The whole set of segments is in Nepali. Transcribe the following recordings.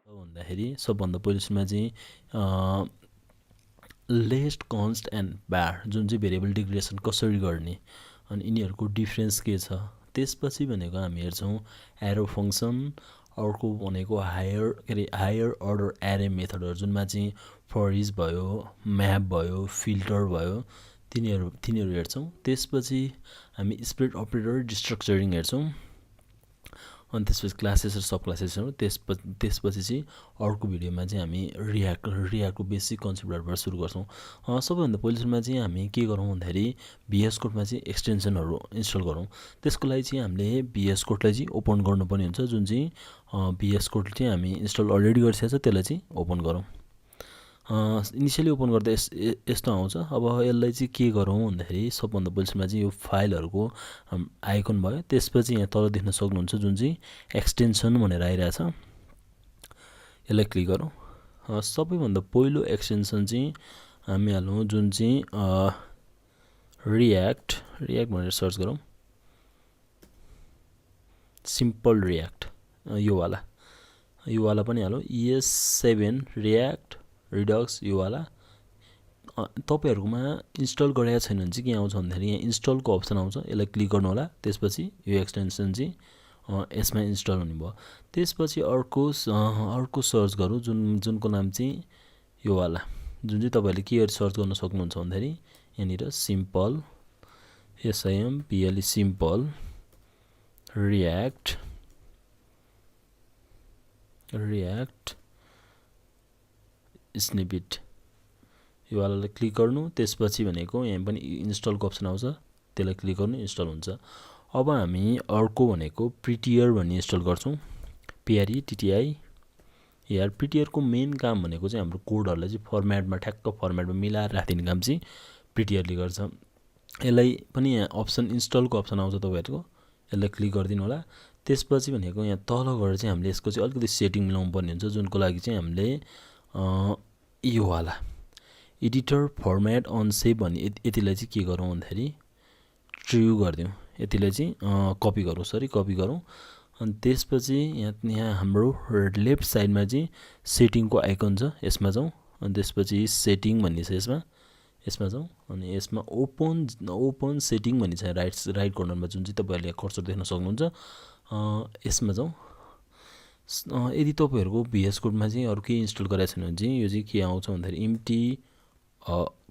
भन्दाखेरि सबभन्दा पहिलो सुरुमा चाहिँ लेस्ट कन्स्ट एन्ड बार जुन चाहिँ भेरिएबल डिक्लेरेसन कसरी गर्ने अनि यिनीहरूको डिफ्रेन्स के छ। त्यसपछि भनेको हामी हेर्छौँ एरो फङ्सन, अर्को भनेको हायर अर्डर एरे मेथडहरू जुनमा चाहिँ फर इच भयो, म्याप भयो, फिल्टर भयो, तिनीहरू हेर्छौँ। त्यसपछि हामी स्प्लिट अपरेटर डिस्ट्रक्चरिङ हेर्छौँ। अनि त्यसपछि क्लासेस र सब क्लासेसहरू। त्यसपछि चाहिँ अर्को भिडियोमा चाहिँ हामी रियाक्टको बेसिक कन्सेप्टहरूबाट सुरु गर्छौँ। सबैभन्दा पहिलो सुरुमा चाहिँ हामी के गरौँ भन्दाखेरि VS कोडमा चाहिँ एक्सटेन्सनहरू इन्स्टल गरौँ। त्यसको लागि चाहिँ हामीले VS कोडलाई चाहिँ ओपन गर्नुपर्ने हुन्छ। जुन चाहिँ VS कोड चाहिँ हामी इन्स्टल अलरेडी गरिसकेको छ त्यसलाई चाहिँ ओपन गरौँ। इनिसियली ओपन गर्दा यस्तो आउँछ। अब यसलाई चाहिँ के गरौँ भन्दाखेरि सबभन्दा पहिलोमा चाहिँ यो फाइलहरूको आइकन भयो। त्यसपछि यहाँ तल देख्न सक्नुहुन्छ जुन चाहिँ एक्सटेन्सन भनेर आइरहेछ, यसलाई क्लिक गरौँ। सबैभन्दा पहिलो एक्सटेन्सन चाहिँ हामी हालौँ जुन चाहिँ रियाक्ट भनेर सर्च गरौँ। सिम्पल रियाक्ट यो वाला पनि हालौँ। ES7 रियाक्ट रिडक्स यो वाला। तपाईँहरूकोमा इन्स्टल गरेको छैन भने चाहिँ के आउँछ भन्दाखेरि यहाँ इन्स्टलको अप्सन आउँछ, यसलाई क्लिक गर्नु होला। त्यसपछि यो एक्सटेन्सन चाहिँ यसमा इन्स्टल हुने भयो। त्यसपछि अर्को सर्च गरौँ जुनको नाम चाहिँ यो वाला, जुन चाहिँ तपाईँहरूले के सर्च गर्न सक्नुहुन्छ भन्दाखेरि यहाँनिर simple SIMPLE simple react snippet यो वालालाई क्लिक गर्नु। त्यसपछि भनेको यहाँ पनि इन्स्टलको अप्सन आउँछ, त्यसलाई क्लिक गर्नु, इन्स्टल हुन्छ। अब हामी अर्को भनेको प्रिटियर भन्ने इन्स्टल गर्छौँ। PRETTIER प्रिटियरको मेन काम भनेको चाहिँ हाम्रो कोडहरूलाई चाहिँ ठ्याक्क फर्मेटमा मिलाएर राखिदिने काम चाहिँ प्रिटियरले गर्छ। यसलाई पनि यहाँ अप्सन इन्स्टलको अप्सन आउँछ तपाईँहरूको, यसलाई क्लिक गरिदिनु होला। त्यसपछि भनेको यहाँ तल गएर चाहिँ हामीले यसको चाहिँ अलिकति सेटिङ मिलाउनु पर्ने हुन्छ, जुनको लागि चाहिँ हामीले यो वाला एडिटर फर्मेट अनसेप भन्ने यतिलाई चाहिँ के गरौँ भन्दाखेरि ट्रु गरिदिउँ। यतिलाई चाहिँ कपी गरौँ। अनि त्यसपछि यहाँ हाम्रो लेफ्ट साइडमा चाहिँ सेटिङको आइकन छ, यसमा जाउँ। अनि त्यसपछि सेटिङ भन्ने छ, यसमा जाउँ। अनि यसमा ओपन सेटिङ भन्ने छ राइट कर्नरमा, जुन चाहिँ तपाईँहरूले कर्सर देख्न सक्नुहुन्छ। यसमा जाउँ। यदि तपाईँहरूको VS कोडमा चाहिँ अरू केही इन्स्टल गरेको छैन भने चाहिँ यो चाहिँ के आउँछ भन्दाखेरि इम्टी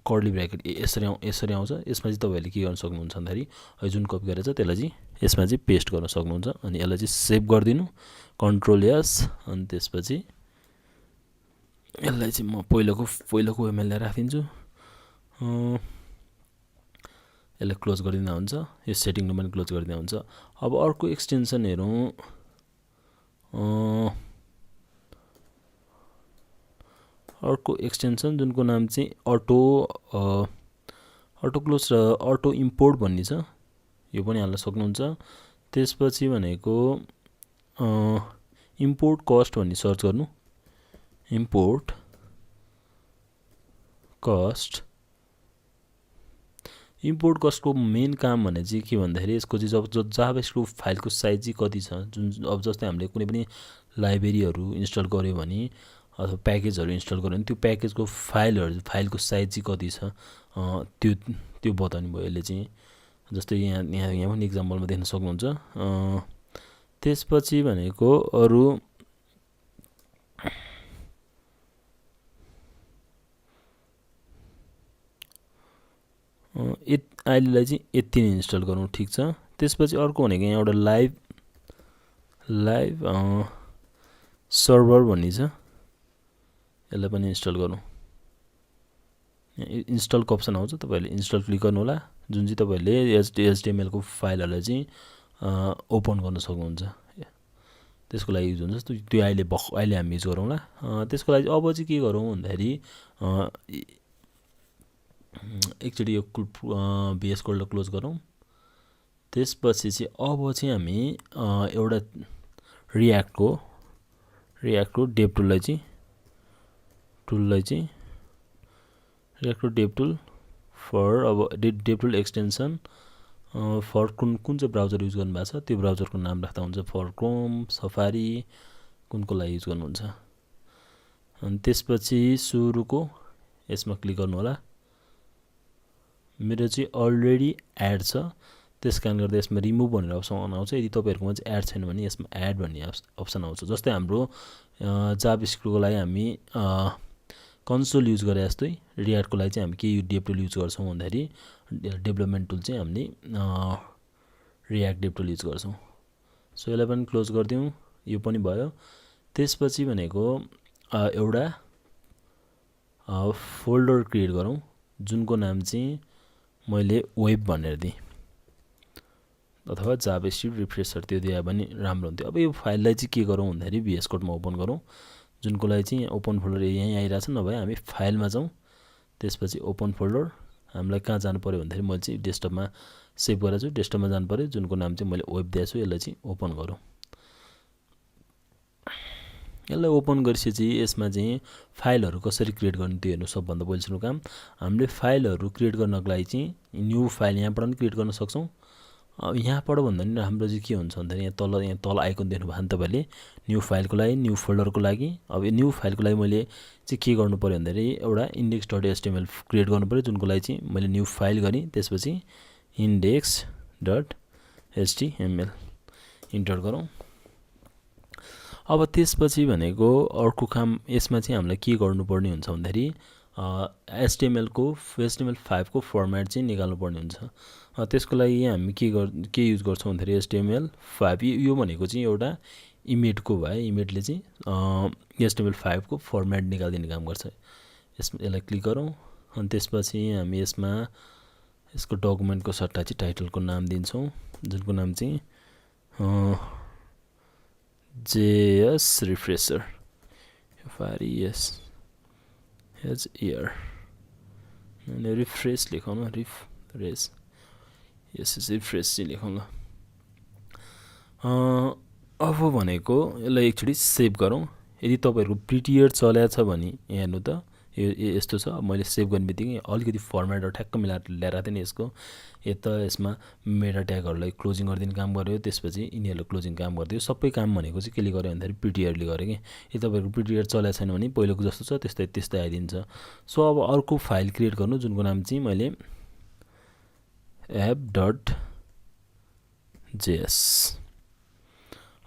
कर्ली ब्राकेट यसरी आउँछ। यसमा चाहिँ तपाईँहरूले के गर्न सक्नुहुन्छ भन्दाखेरि जुन कपी गरेको छ त्यसलाई चाहिँ यसमा चाहिँ पेस्ट गर्न सक्नुहुन्छ। अनि यसलाई चाहिँ सेभ गरिदिनु, Ctrl+S। अनि त्यसपछि यसलाई चाहिँ म पहिलोको ML राखिदिन्छु, यसलाई क्लोज गरिदिँदा हुन्छ। यो सेटिङमा पनि क्लोज गरिदिँदा हुन्छ। अब अर्को एक्सटेन्सन हेरौँ। अर्को एक्सटेन्सन जुनको नाम चाहिँ अटो क्लोज र अटो इम्पोर्ट भन्ने छ, यो पनि हाल्न सक्नुहुन्छ। त्यसपछि भनेको इम्पोर्ट कस्ट भन्ने सर्च गर्नु। इम्पोर्ट कस्टको मेन काम भने चाहिँ के भन्दाखेरि यसको चाहिँ जब जाभास्क्रिप्ट फाइलको साइज चाहिँ कति छ, जुन अब जस्तै हामीले कुनै पनि लाइब्रेरीहरू इन्स्टल गऱ्यो भने अथवा प्याकेजहरू इन्स्टल गऱ्यो भने त्यो प्याकेजको फाइलको साइज चाहिँ कति छ त्यो बताउनु भयो यसले चाहिँ। जस्तै यहाँ पनि इक्जाम्पलमा देख्न सक्नुहुन्छ। त्यसपछि भनेको अरू अहिलेलाई चाहिँ यति नै इन्स्टल गरौँ, ठिक छ। त्यसपछि अर्को भनेको यहाँ एउटा लाइभ सर्भर भन्ने छ, यसलाई पनि इन्स्टल गरौँ। इन्स्टलको अप्सन आउँछ, तपाईँहरूले इन्स्टल क्लिक गर्नु होला। जुन चाहिँ तपाईँहरूले HTML को फाइलहरूलाई चाहिँ ओपन गर्न सक्नुहुन्छ। त्यसको लागि युज हुन्छ। त्यो अहिले हामी युज गरौँला। त्यसको लागि अब चाहिँ के गरौँ भन्दाखेरि एकचोटि यो VS कोडलाई क्लोज गरौँ। त्यसपछि चाहिँ अब चाहिँ हामी एउटा रियाक्टको डेभ टुललाई चाहिँ रियाक्टको डेभ टुल फर अब डेभ टुल एक्सटेन्सन फर कुन चाहिँ ब्राउजर युज गर्नुभएको छ त्यो ब्राउजरको नाम राख्दा हुन्छ। फर क्रोम, सफारी कुनको लागि युज गर्नुहुन्छ अनि त्यसपछि सुरुको यसमा क्लिक गर्नु होला। मेरो चाहिँ अलरेडी एड छ, त्यसकारण गर्दा यसमा रिमुभ भनेर अप्सन आउँछ। यदि तपाईहरुकोमा चाहिँ एड छैन भने यसमा एड भन्ने अप्सन आउँछ। जस्तै हाम्रो जाभास्क्रिप्टको लागि हामी कन्सोल युज गरे जस्तै रियाक्टको लागि चाहिँ हामी के डेभ टुल युज गर्छौं भन्दाखेरि डेभलपमेन्ट टुल चाहिँ हामीले रियाक्ट डेभ टुल युज गर्छौं। सो यसलाई पनि क्लोज गरिदिउँ, यो पनि भयो। त्यसपछि भनेको एउटा फोल्डर क्रिएट गरौँ जुनको नाम चाहिँ मैले वेब भनेर दिएँ, अथवा जाभास्क्रिप्ट रिफ्रेसर त्यो दिए पनि राम्रो हुन्थ्यो। अब यो फाइललाई चाहिँ के गरौँ भन्दाखेरि VS कोडमा ओपन गरौँ, जुनको लागि चाहिँ ओपन फोल्डर यहीँ आइरहेछ। नभए हामी फाइलमा जाउँ, त्यसपछि ओपन फोल्डर हामीलाई कहाँ जानु पर्यो भन्दाखेरि मैले चाहिँ डेस्कटपमा सेभ गरेको छु, डेस्कटपमा जानु पर्यो, जुनको नाम चाहिँ मैले वेब दिएको छु। यसलाई चाहिँ ओपन गरौँ। यसलाई ओपन गरिसकेपछि यसमा चाहिँ फाइलहरु कसरी क्रिएट गर्ने त्यो हेर्नु सबभन्दा पहिलो काम। हामीले फाइलहरु क्रिएट गर्नको लागि चाहिँ न्यू फाइल यहाँबाट पनि क्रिएट गर्न सक्छौं। यहाँबाट भन्दा नि हाम्रो चाहिँ के हुन्छ भन्दाखेरि यहाँ तल आइकन देख्नु भयो नि तपाईले, न्यू फाइलको लागि, न्यू फोल्डरको लागि। अब यो न्यू फाइलको लागि मैले चाहिँ के गर्नु पर्यो भन्दाखेरि एउटा index.html क्रिएट गर्नु पर्यो, जुनको लागि चाहिँ मैले न्यू फाइल गरे। त्यसपछि index.html इन्टर गरौँ। अब त्यसपछि भनेको अर्को काम यसमा चाहिँ हामीलाई के गर्नुपर्ने हुन्छ भन्दाखेरि HTML5 को फर्मेट चाहिँ निकाल्नु पर्ने हुन्छ। त्यसको लागि हामी के युज गर्छौं भन्दाखेरि HTML5 यो भनेको चाहिँ एउटा इमेजको भयो। इमेजले चाहिँ HTML5 को फर्मेट निकाल्दिने काम गर्छ। यसलाई क्लिक गरौँ। अनि त्यसपछि हामी यसमा यसको डकुमेन्टको सट्टा चाहिँ टाइटलको नाम दिन्छौं, जुनको नाम चाहिँ JS refresher अनि रिफ्रेश लेखौँ न, रिफ्रेश रिफ्रेश चाहिँ लेखौँ ल। अब भनेको यसलाई एकचोटी सेभ गरौँ। यदि तपाईहरुको प्रिटियर चलेको छ भने हेर्नु त यो यस्तो छ। मैले सेभ गर्ने बित्तिकै अलिकति फर्मेट ठ्याक्क मिलाएर ल्याएर थिएँ नि यसको। यसमा मेटा ट्यागहरुलाई क्लोजिङ गर्दिने काम गर्यो, त्यसपछि यिनीहरुले क्लोजिङ काम गर्दियो। सबै काम भनेको चाहिँ केले गर्यो भन्दाखेरि प्रिटियरले गर्यो के। यदि तपाईहरुको प्रिटियर चलेको छैन भने पहिलेको जस्तो छ त्यस्तै आइदिन्छ। सो अब अर्को फाइल क्रिएट गर्नु, जुनको नाम चाहिँ मैले app.js।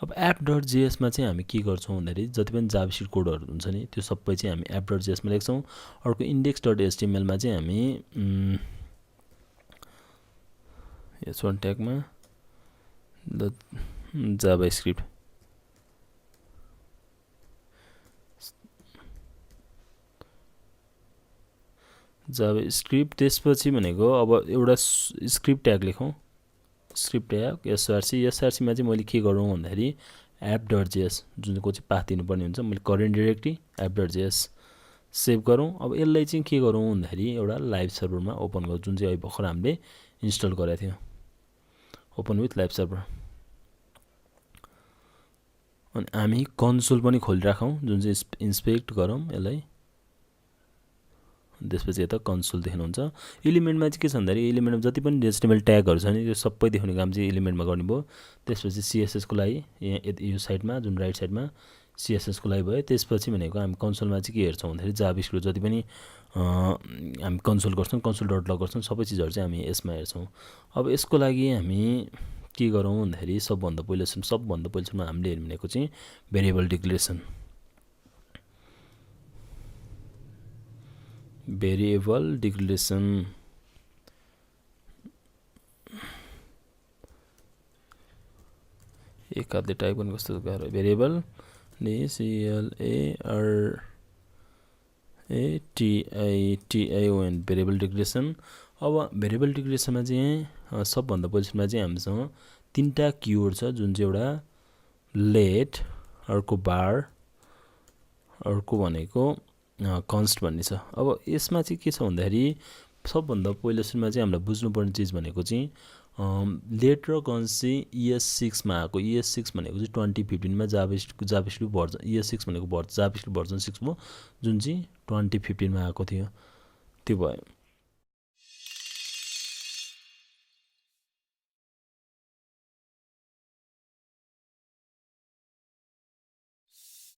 अब app.js मा चाहिँ हामी के गर्छौं भन्दाखेरि जति पनि जाभास्क्रिप्ट कोडहरु हुन्छ नि त्यो सबै चाहिँ हामी app.js मा लेख्छौं। अर्को index.html मा चाहिँ हामी S1 ट्यागमा द जाभास्क्रिप्ट त्यसपछि भनेको अब एउटा स्क्रिप्ट ट्याग लेखौं, स्क्रिप्ट ट्याग src मा चाहिँ मैले के गरौँ भन्दाखेरि app.js जुनको चाहिँ पाथ दिनुपर्ने हुन्छ। मैले करेन्ट डाइरेक्टरी app.js सेभ गरौँ। अब यसलाई चाहिँ के गरौँ भन्दाखेरि एउटा लाइभ सर्भरमा ओपन गरौँ, जुन चाहिँ अहिले भर्खर हामीले इन्स्टल गरेको थियौं। Open with live server. अनि हामी कन्सोल पनि खोलिराखौं, जुन चाहिँ इन्स्पेक्ट गरौँ यसलाई। त्यसपछि यता कन्सोल देख्नुहुन्छ। एलिमेन्टमा चाहिँ के छ भन्दाखेरि एलिमेन्टमा जति पनि HTML ट्यागहरु छ नि त्यो सबै देखाउने काम चाहिँ एलिमेन्टमा गर्ने भयो। त्यसपछि CSS को लागि यो साइडमा जुन राइट साइडमा CSS को लागि भयो। त्यसपछि भनेको हामी कन्सोलमा चाहिँ के हेर्छौं भन्दाखेरि जाभास्क्रिप्ट जति पनि हामी कन्सोल गर्छौं, console.log गर्छौं, सबै चीजहरु चाहिँ हामी यसमा हेर्छौं। अब यसको लागि हामी के गरौँ भन्दाखेरि सबभन्दा पहिलो हामीले हेर्ने भनेको चाहिँ भेरिएबल डिक्लेरेसन। एक हातले टाइप गर्नु कस्तो गाह्रो। Variable DCLARATION variable declaration. अब भेरिएबल डिक्लेरेसनमा चाहिँ सबभन्दा पहिलोमा चाहिँ हामीसँग तीनटा किवर्ड छ, जुन चाहिँ एउटा लेट, अर्को बार, अर्को भनेको कन्स्ट भन्ने छ। अब यसमा चाहिँ के छ भन्दाखेरि सबभन्दा पहिलो सुरुमा चाहिँ हामीलाई बुझ्नुपर्ने चीज भनेको चाहिँ लेट र कन्स्ट चाहिँ ES6 मा आएको। ES6 भनेको चाहिँ 2015 मा जाभास्क्रिप्ट भर्जन ES6 भनेको जाभास्क्रिप्ट भर्जन 6 हो, जुन चाहिँ 2015 मा आएको थियो। त्यो भयो।